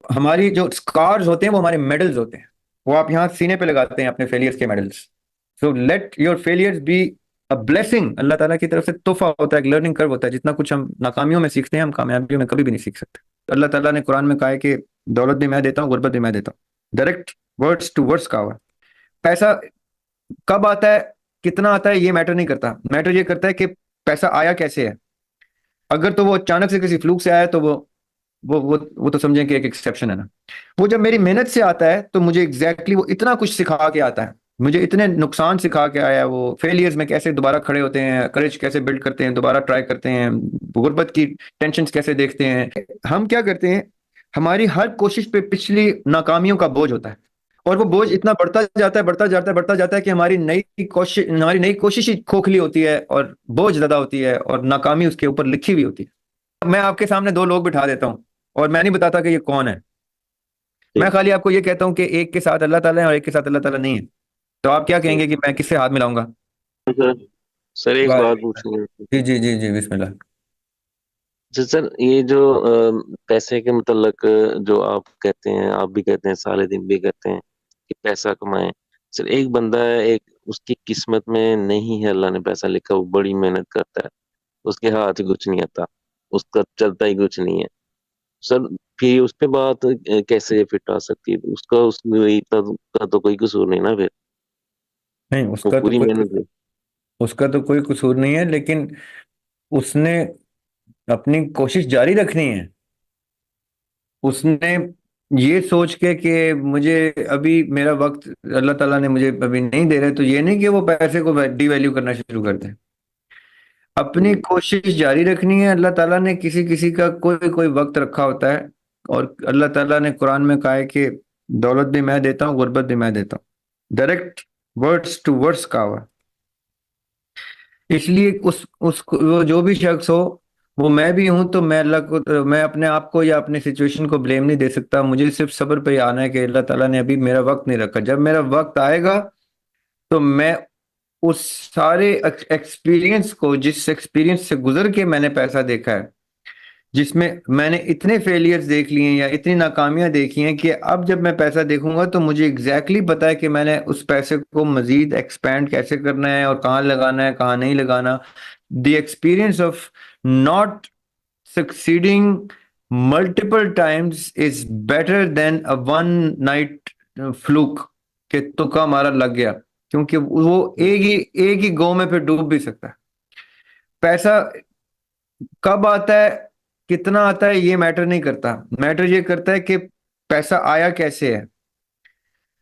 हमारी जो स्कार्स होते हैं वो हमारे मेडल्स होते हैं। वो आप यहाँ सीने पे लगाते हैं अपने फेलियर्स के medals. So let your failures be a blessing, Allah ताला की तरफ से तोहफा होता है, एक लर्निंग कर्व होता है। जितना कुछ हम नाकामियों में सीखते हैं, हम कामयाबियों में कभी भी नहीं सीख सकते। तो अल्लाह ताला ने कुरान में कहा है कि दौलत भी मैं देता हूँ, गुर्बत भी मैं देता हूँ। डायरेक्ट वर्ड्स टू वर्ड्स कहा हुआ है। पैसा कब आता है, कितना आता है, ये मैटर नहीं करता। मैटर ये करता है कि पैसा आया कैसे है। अगर तो वो अचानक से किसी फ्लूक से आया, तो वो तो समझें कि एक एक्सेप्शन है ना। वो जब मेरी मेहनत से आता है तो मुझे एग्जैक्टली वो इतना कुछ सिखा के आता है। मुझे इतने नुकसान सिखा के आया है। वो फेलियर्स में कैसे दोबारा खड़े होते हैं, करेज कैसे बिल्ड करते हैं, दोबारा ट्राई करते हैं, गुर्बत की टेंशन कैसे देखते हैं। हम क्या करते हैं, हमारी हर कोशिश पे पिछली नाकामियों का बोझ होता है। और वो बोझ इतना बढ़ता जाता है, बढ़ता जाता है, बढ़ता जाता है कि हमारी नई कोशिश ही खोखली होती है और बोझ ज्यादा होती है और नाकामी उसके ऊपर लिखी हुई होती है। मैं आपके सामने दो लोग बिठा देता हूँ और मैं नहीं बताता कि ये कौन है। मैं ठीक। खाली आपको ये कहता हूँ कि एक के साथ अल्लाह ताला है और एक के साथ अल्लाह ताला नहीं है। तो आप क्या ठीक कहेंगे कि मैं किससे हाथ मिलाऊंगा? है सर। सर एक वाह बात पूछनी है। जी जी जी जी, बिस्मिल्लाह। जी सर, ये जो पैसे के मुतल्लक जो आप कहते हैं, आप भी कहते हैं, सारे दिन भी कहते हैं कि पैसा कमाएं। सर एक बंदा है, एक उसकी किस्मत में नहीं है, अल्लाह ने पैसा लिखा, वो बड़ी मेहनत करता है, उसके हाथ ही कुछ नहीं आता, उसका चलता ही कुछ नहीं है। सर फिर उस पे बात कैसे फिट आ सकती है? उसका का तो कोई कसूर नहीं ना फिर। नहीं, वो पूरी मेहनत है। उसका तो कोई कसूर नहीं है, लेकिन उसने अपनी कोशिश जारी रखनी है। उसने ये सोच के कि मुझे अभी मेरा वक्त अल्लाह ताला ने मुझे अभी नहीं दे रहे, तो ये नहीं कि वो पैसे को डिवैल्यू करना शुरू कर दे। अपनी हम्म। कोशिश जारी रखनी है। अल्लाह ताला ने किसी किसी का कोई कोई वक्त रखा होता है। और अल्लाह ताला ने कुरान में कहा है कि दौलत भी मैं देता हूँ, गुर्बत भी मैं देता हूँ। डायरेक्ट वर्ड्स टू वर्ड्स कहा हुआ है। इसलिए उस वो जो भी शख्स हो, वो मैं भी हूं, तो मैं अल्लाह को, मैं अपने आप को या अपनी सिचुएशन को ब्लेम नहीं दे सकता। मुझे सिर्फ सब्र पे ही आना है कि अल्लाह ताला ने अभी मेरा वक्त नहीं रखा। जब मेरा वक्त आएगा तो मैं उस सारे एक्सपीरियंस को, जिस एक्सपीरियंस से गुजर के मैंने पैसा देखा है, जिसमें मैंने इतने फेलियर्स देख लिए हैं या इतनी नाकामियां देखी हैं, कि अब जब मैं पैसा देखूंगा तो मुझे एग्जैक्टली पता है कि मैंने उस पैसे को मजीद एक्सपैंड कैसे करना है और कहाँ लगाना है, कहाँ नहीं लगाना। The experience of not succeeding multiple times is better than a one night fluke, कि तुक्का मारा लग गया। क्योंकि वो एक ही गो में फिर डूब भी सकता है। पैसा कब आता है, कितना आता है, ये मैटर नहीं करता। मैटर ये करता है कि पैसा आया कैसे है।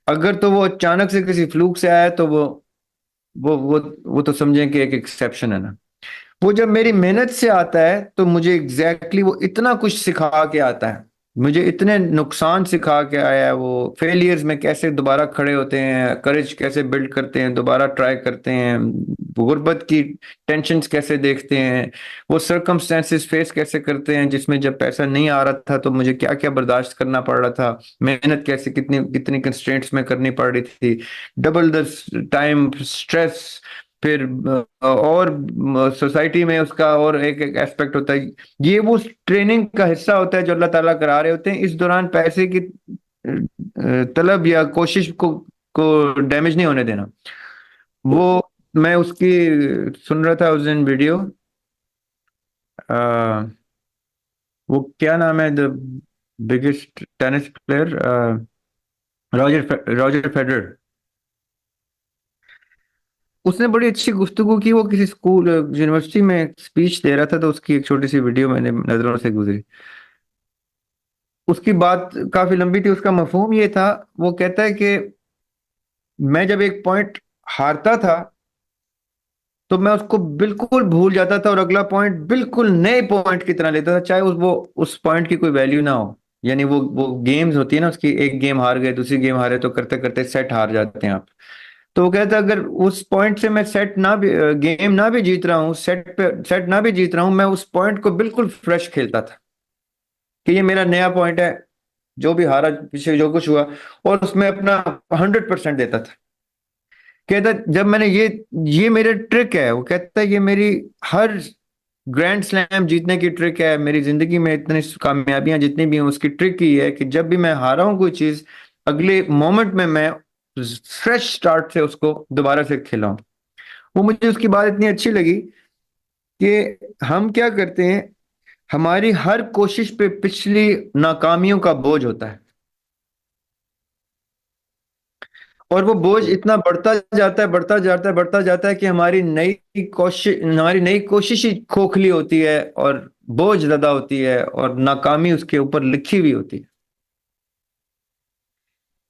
अगर तो वो अचानक से किसी फ्लूक से आया, तो वो तो समझें कि एक एक्सेप्शन है ना। वो जब मेरी मेहनत से आता है तो मुझे एग्जैक्टली वो इतना कुछ सिखा के आता है। मुझे इतने नुकसान सिखा के आया है। वो फेलियर्स में कैसे दोबारा खड़े होते हैं, करेज कैसे बिल्ड करते हैं, दोबारा ट्राई करते हैं, गुर्बत की टेंशन्स कैसे देखते हैं, वो सर्कमस्टेंसेस फेस कैसे करते हैं जिसमें जब पैसा नहीं आ रहा था तो मुझे क्या क्या बर्दाश्त करना पड़ रहा था, मेहनत कैसे कितनी कितनी कंस्ट्रेंट्स में करनी पड़ रही थी, डबल द टाइम स्ट्रेस। फिर और सोसाइटी में उसका और एक एक एस्पेक्ट होता है। ये वो ट्रेनिंग का हिस्सा होता है जो अल्लाह ताला करा रहे होते हैं। इस दौरान पैसे की तलब या कोशिश को डैमेज नहीं होने देना। वो मैं उसकी सुन रहा था उस दिन वीडियो। वो क्या नाम है, the biggest tennis player, Roger Federer. उसने बड़ी अच्छी गुफ्तगू की। वो किसी स्कूल यूनिवर्सिटी में स्पीच दे रहा था, तो उसकी एक छोटी सी वीडियो मैंने नजरों से गुजरी। उसकी बात काफी लंबी थी। उसका मफहूम ये था, वो कहता है कि मैं जब एक पॉइंट हारता था तो मैं उसको बिल्कुल भूल जाता था और अगला पॉइंट बिल्कुल नए पॉइंट की तरह लेता था, चाहे वो उस पॉइंट की कोई वैल्यू ना हो। यानी वो गेम्स होती है ना उसकी, एक गेम हार गए, दूसरी गेम हारे, तो करते करते सेट हार जाते हैं आप। तो वो कहता है अगर उस पॉइंट से मैं सेट ना भी गेम ना भी जीत रहा हूँ, सेट ना भी जीत रहा हूँ, मैं उस पॉइंट को बिल्कुल फ्रेश खेलता था कि ये मेरा नया पॉइंट है। जो भी हारा, पीछे जो कुछ हुआ, और उसमें अपना 100% देता था। कहता जब मैंने ये मेरे ट्रिक है, वो कहता है ये मेरी हर ग्रैंड स्लैम जीतने की ट्रिक है, मेरी जिंदगी में इतनी कामयाबियां जितनी भी हैं उसकी ट्रिक ही है कि जब भी मैं हारा हूं कोई चीज, अगले मोमेंट में मैं फ्रेश स्टार्ट से उसको दोबारा से खिलाऊं। वो मुझे उसकी बात इतनी अच्छी लगी कि हम क्या करते हैं, हमारी हर कोशिश पे पिछली नाकामियों का बोझ होता है, और वो बोझ जी इतना बढ़ता जाता है, बढ़ता जाता है, बढ़ता जाता है कि हमारी नई कोशिश ही खोखली होती है, और बोझ ज्यादा होती है, और नाकामी उसके ऊपर लिखी हुई होती है।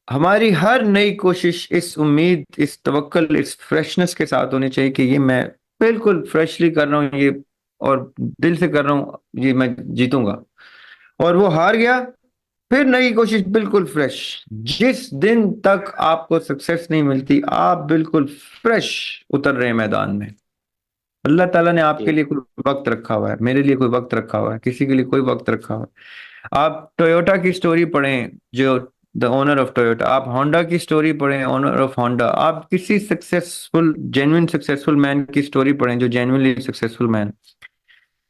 हमारी हर नई कोशिश इस उम्मीद, इस तवक्कल, इस फ्रेशनेस के साथ होनी चाहिए कि ये मैं बिल्कुल फ्रेशली कर रहा हूँ ये, और दिल से कर रहा हूँ, ये मैं जीतूंगा। और वो हार गया, फिर नई कोशिश बिल्कुल फ्रेश। जिस दिन तक आपको सक्सेस नहीं मिलती, आप बिल्कुल फ्रेश उतर रहे हैं मैदान में। अल्लाह ताला ने आपके जी लिए कोई वक्त रखा हुआ है, मेरे लिए कोई वक्त रखा हुआ है, किसी के लिए कोई वक्त रखा हुआ है। आप टोयोटा की स्टोरी पढ़ें, जो द ओनर ऑफ टोयोटा, आप होंडा की स्टोरी पढ़ें, ओनर ऑफ होंडा, आप किसी सक्सेसफुल जेन्युइन सक्सेसफुल मैन की स्टोरी पढ़ें जो जेन्युइनली सक्सेसफुल मैन,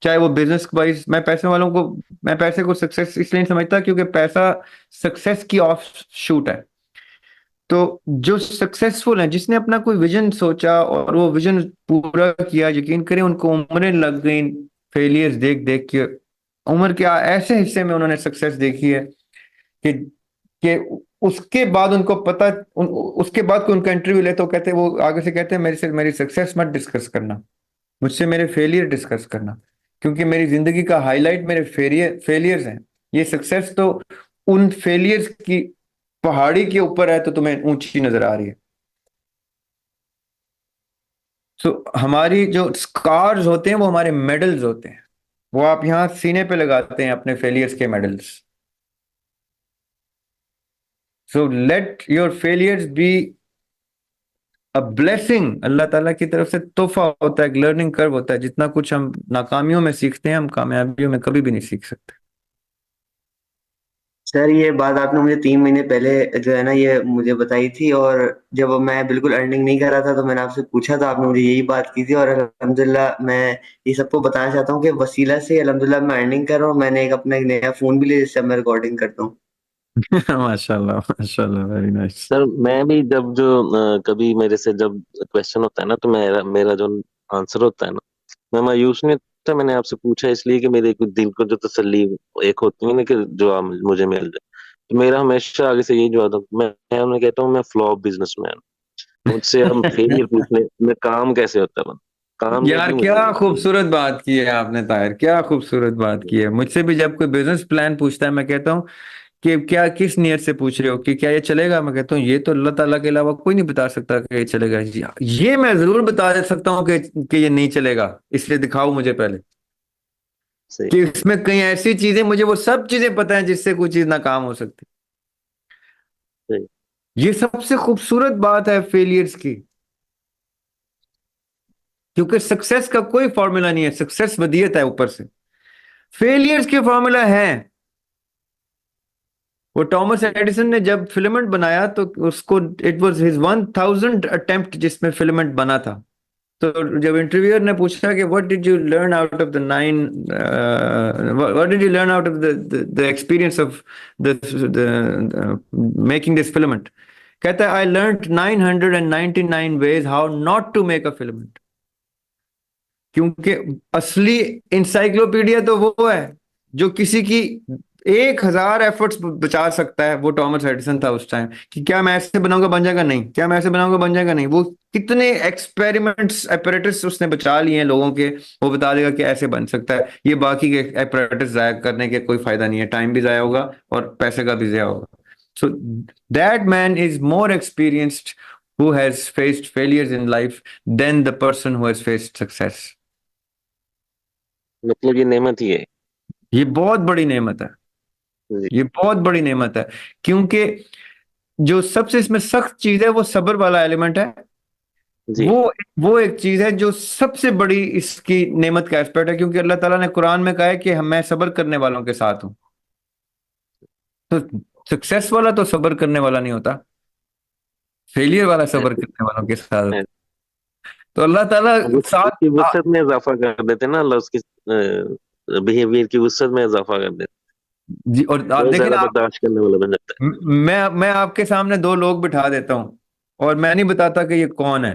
चाहे वो बिजनेस वाइज। मैं पैसे को सक्सेस इसलिए नहीं समझता क्योंकि पैसा सक्सेस की ऑफ शूट है। तो जो सक्सेसफुल है, जिसने अपना कोई विजन सोचा और वो विजन पूरा किया, यकीन करें उनको उम्रें लग गई फेलियर्स देख देख के। उम्र के ऐसे हिस्से में उन्होंने सक्सेस देखी है कि उसके बाद उनको पता, उसके बाद कोई उनका इंटरव्यू ले तो कहते, वो आगे से कहते हैं मेरे से मेरी सक्सेस मत डिस्कस करना, मुझसे मेरे फेलियर डिस्कस करना, क्योंकि मेरी जिंदगी का हाईलाइट मेरे फेलियर्स हैं। ये सक्सेस तो उन फेलियर्स की पहाड़ी के ऊपर है तो तुम्हें ऊंची नजर आ रही है। सो हमारी जो स्कार्स होते हैं वो हमारे मेडल्स होते हैं, वो आप यहाँ सीने पे लगाते हैं अपने फेलियर्स के medals. So let your failures be a blessing, Allah ताला की तरफ से तोहफा होता है, एक लर्निंग कर्व होता है। जितना कुछ हम नाकामियों में सीखते हैं, हम कामयाबियों में कभी भी नहीं सीख सकते। सर, ये बात आपने मुझे 3 महीने पहले जो है ना ये मुझे बताई थी, और जब मैं बिल्कुल अर्निंग नहीं कर रहा था तो मैंने आपसे पूछा था, आपने मुझे यही बात की थी। और अल्हम्दुलिल्लाह मैं ये सबको बताना चाहता हूँ कि वसीला से अल्हम्दुलिल्लाह मैं अर्निंग कर रहा हूँ। मैंने एक नया फोन भी लिया जिससे अब मैं रिकॉर्डिंग करता हूँ। माशाल्लाह, माशाल्लाह, वेरी नाइस। सर, मैं भी जब जो कभी मेरे से जब क्वेश्चन होता है ना, तो मेरा मेरा जो आंसर होता है ना, मैं मायूस नहीं होता। मैंने आपसे पूछा इसलिए कि मेरे को दिल को जो तसल्ली एक होती है ना, कि जो मुझे मिल जाए। तो मेरा हमेशा आगे से यही जवाब था, मैं उन्हें कहता हूँ मैं फ्लॉप बिजनेसमैन। मुझसे हम फेलियर पूछने में काम कैसे होता है, यार कामयाबी मुझे क्या नहीं चाहिए। खूबसूरत बात की है आपने ताहिर, क्या खूबसूरत बात की है। मुझसे भी जब कोई बिजनेस प्लान पूछता है, मैं कहता हूँ कि क्या किस नियत से पूछ रहे हो, कि क्या ये चलेगा। मैं कहता हूँ ये तो अल्लाह ताला के अलावा कोई नहीं बता सकता कि ये चलेगा। ये मैं जरूर बता दे सकता हूँ कि ये नहीं चलेगा, इसलिए दिखाओ मुझे पहले सही कि इसमें कई ऐसी चीजें, मुझे वो सब चीजें पता है जिससे कोई चीज नाकाम हो सकती। सही। ये सबसे खूबसूरत बात है फेलियर्स की, क्योंकि सक्सेस का कोई फॉर्मूला नहीं है, सक्सेस वदीयत है ऊपर से। फेलियर्स के फॉर्मूला है। वो टॉमस एडिसन ने जब फिलामेंट बनाया तो उसको, इट वाज हिज 1000 अटेम्प्ट जिसमें फिलामेंट बना था। तो जब इंटरव्यूअर ने पूछा कि what did you learn out of the nine, what did you learn out of the experience of the making this filament, कहता है I learn 999 ways how not to make a filament. क्योंकि असली encyclopedia तो वो है जो किसी की 1000 एफर्ट्स बचा सकता है। वो टॉमस एडिसन था उस टाइम, कि क्या मैं ऐसे बनाऊंगा बन जाएगा, नहीं, क्या मैं ऐसे बनाऊंगा बन जाएगा, नहीं। वो कितने एक्सपेरिमेंट्स एपरेटस उसने बचा लिए हैं लोगों के, वो बता देगा कि ऐसे बन सकता है। ये बाकी के एपरेटस जाया करने के कोई फायदा नहीं है, टाइम भी जाया होगा और पैसे का भी जाया होगा। So that man is more experienced who has faced failures in life than the person who has faced success. मतलब ये नेमत ही है। ये बहुत बड़ी नेमत है, जी ये बहुत बड़ी नेमत है। क्योंकि जो सबसे इसमें सख्त चीज है वो सब्र वाला एलिमेंट है। जी। वो वो एक चीज है जो सबसे बड़ी इसकी नेमत का एस्पेक्ट है, क्योंकि अल्लाह ताला ने कुरान में कहा है कि मैं सब्र करने वालों के साथ हूं। तो सक्सेस वाला तो सब्र करने वाला नहीं होता, फेलियर वाला मैं सब्र करने वालों के साथ मैं होता तो अल्लाह ताला अब साथ उसकी वुसअत में इजाफा कर देते ना अल्लाह, उसकी बिहेवियर की वुसअत में इजाफा कर देते, जी। और आप बहुत देखें ना, ज्यादा बर्दाश्त करने वाला बन जाता मैं आपके सामने दो लोग बिठा देता हूँ और मैं नहीं बताता कि ये कौन है।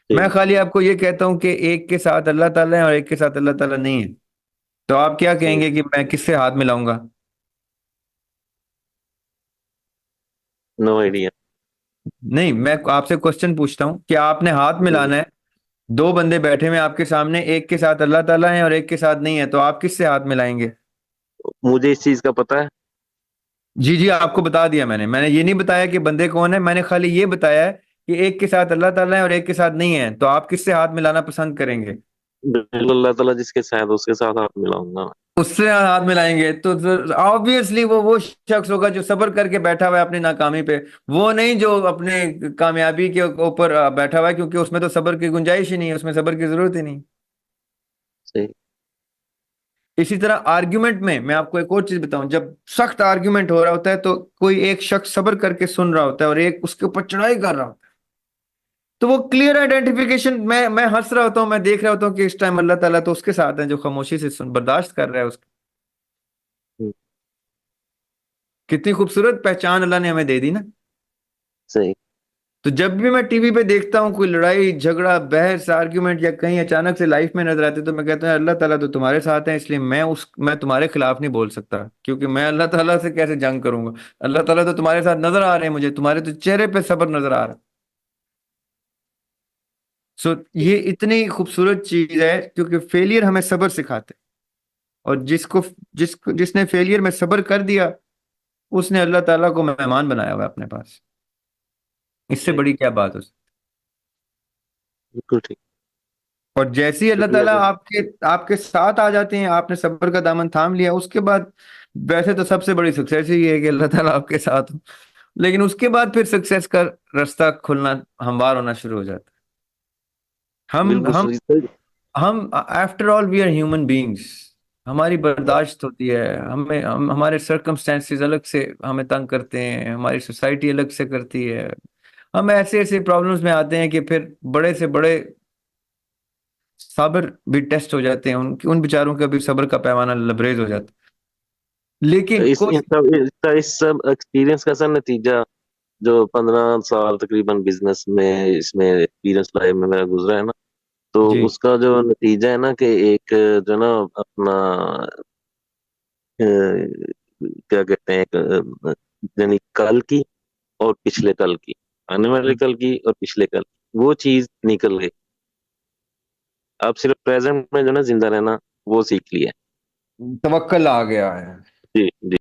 है। मैं खाली आपको ये कहता हूँ कि एक के साथ अल्लाह ताला है और एक के साथ अल्लाह ताला नहीं है। तो आप क्या सही। कहेंगे कि मैं किससे हाथ मिलाऊंगा? No idea. नहीं, मैं आपसे क्वेश्चन पूछता हूँ कि आपने हाथ मिलाना है। दो बंदे बैठे हुए हैं आपके सामने, एक के साथ अल्लाह ताला है और एक के साथ नहीं है, तो आप किससे हाथ मिलाएंगे? मुझे इस चीज का पता है। जी जी, आपको बता दिया मैंने ये नहीं बताया कि बंदे कौन है, मैंने खाली ये बताया है कि एक के साथ अल्लाह ताला है और एक के साथ नहीं है, तो आप किससे हाथ मिलाना पसंद करेंगे? बिल्कुल, अल्लाह ताला जिसके साथ, उसके साथ हाथ मिलाऊंगा मैं। उससे हाथ मिलाएंगे तो ऑब्वियसली वो शख्स होगा जो सब्र करके बैठा हुआ है अपनी नाकामी पे। वो नहीं जो अपने कामयाबी के ऊपर बैठा हुआ है, क्योंकि उसमें तो सब्र की गुंजाइश ही नहीं है, उसमें सब्र की जरूरत ही नहीं। सही। इसी तरह आर्ग्यूमेंट में मैं आपको एक और चीज बताऊं, जब सख्त आर्ग्यूमेंट हो रहा होता है तो कोई एक शख्स सब्र करके सुन रहा होता है और एक उसके ऊपर चढ़ाई कर रहा होता है, तो वो क्लियर आइडेंटिफिकेशन, मैं हंस रहा होता हूँ, मैं देख रहा होता हूँ कि इस टाइम अल्लाह ताला तो उसके साथ है जो खामोशी से सुन बर्दाश्त कर रहा है उसकी। हम्म, कितनी खूबसूरत पहचान अल्लाह ने हमें दे दी ना। सही। तो जब भी मैं टीवी पे देखता हूँ कोई लड़ाई झगड़ा बहस आर्ग्यूमेंट या कहीं अचानक से लाइफ में नजर आते, तो मैं कहता हूँ अल्लाह ताला तो तुम्हारे साथ है, इसलिए मैं तुम्हारे खिलाफ नहीं बोल सकता, क्योंकि मैं अल्लाह ताला से कैसे जंग करूंगा? अल्लाह ताला तो तुम्हारे साथ नजर आ रहे हैं मुझे, तुम्हारे तो चेहरे पे सब्र नजर आ रहा है। सो ये इतनी खूबसूरत चीज है, क्योंकि फेलियर हमें सब्र सिखाते हैं। और जिसने फेलियर में सब्र कर दिया, उसने अल्लाह ताला को मेहमान बनाया हुआ है अपने पास। इससे सही। बड़ी क्या बात हो? बिल्कुल ठीक। और जैसे ही अल्लाह शुक्रिया ताला सर। आपके आपके साथ आ जाते हैं, आपने सब्र का दामन थाम लिया, उसके बाद वैसे तो सबसे बड़ी सक्सेस ही है कि अल्लाह ताला आपके साथ हो। लेकिन उसके बाद फिर सक्सेस का रास्ता खुलना हमवार होना शुरू हो जाता है। हम बिल्कुल हम सही सर। हम after all we are human beings. हमारी बर्दाश्त होती है, हमारे सर्कमस्टेंसेस अलग से हमें तंग करते हैं, हमारी सोसाइटी अलग से करती है। हम ऐसे ऐसे प्रॉब्लम्स में आते हैं कि फिर बड़े से बड़े सब्र भी टेस्ट हो जाते हैं, उन बेचारों का भी सब्र का पैमाना लबरेज हो जाता है। लेकिन इस इन कोशिश। सब इस सब एक्सपीरियंस का सर नतीजा, जो 15 साल तकरीबन बिजनेस में, इसमें एक्सपीरियंस लाइफ में मेरा गुजरा है ना, तो जी। उसका जो नतीजा है ना कि एक जो ना अपना क्या कहते हैं, यानी कल की और पिछले कल की, आने वाले कल की और पिछले कल की, वो चीज निकल गई। आप सिर्फ प्रेजेंट में जो ना जिंदा रहना, वो सीख लिया। तवक्कल आ गया है। जी जी।